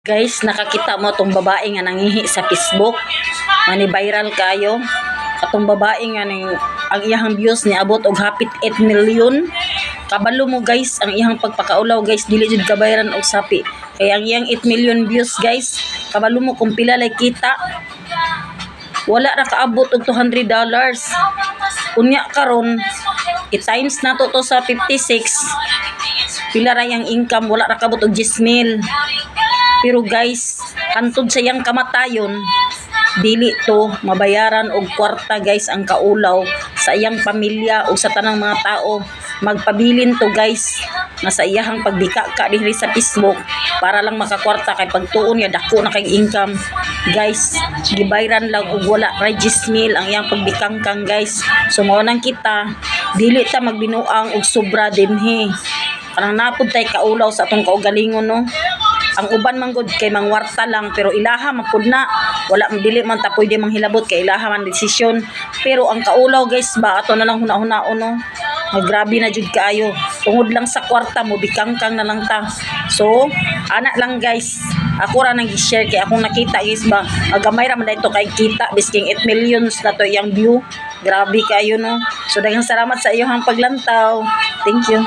Guys, nakakita mo tong babae nga nangihi sa Facebook. Mani viral kayo. Katong babae nga ang iyang views ni abot og hapit 8 million. Kabalo mo guys, ang iyang pagpakaulaw guys dili jud kabayaran og sapi. Kaya ang iyang 8 million views guys, kabalo mo kung pila lay kita. Wala ra kaabot og $200. Unya karon i-times nato to sa 56. Pila ra yang income, wala ra kaabot og 10,000. Pero guys, hantod sa iyang kamatayon, dili to mabayaran og kwarta guys ang kaulaw sa iyang pamilya o sa tanang mga tao. Magpabilin to guys na sa iyang pagdika ka dinhi sa Facebook para lang makakwarta kay pagtuon niya dako na kay income. Guys, gibayran lang og wala ra 10,000 ang iyang pagbikangkang guys. So mao nang kita dili ta magbinuang og sobra dinhi. Kanang napud tay kaulaw sa atong kaugalingon no. Ang uban man gud kay mangwarta lang pero ilaha man pud na wala dili man ta pwede manghilabot kay ilaha man desisyon. Pero ang kaulaw guys ba ato na lang huna-hunaon no. Grabe na jud kaayo. Tungod lang sa kwarta mo bikangkang na lang ta. So, ana lang guys. Ako ra nang gi-share kay akong nakita guys ba. Agamay ra man dito kay kita bisking 8 millions na to iyang view. Grabe kayo no. So daghang salamat sa iyong paglantaw. Thank you.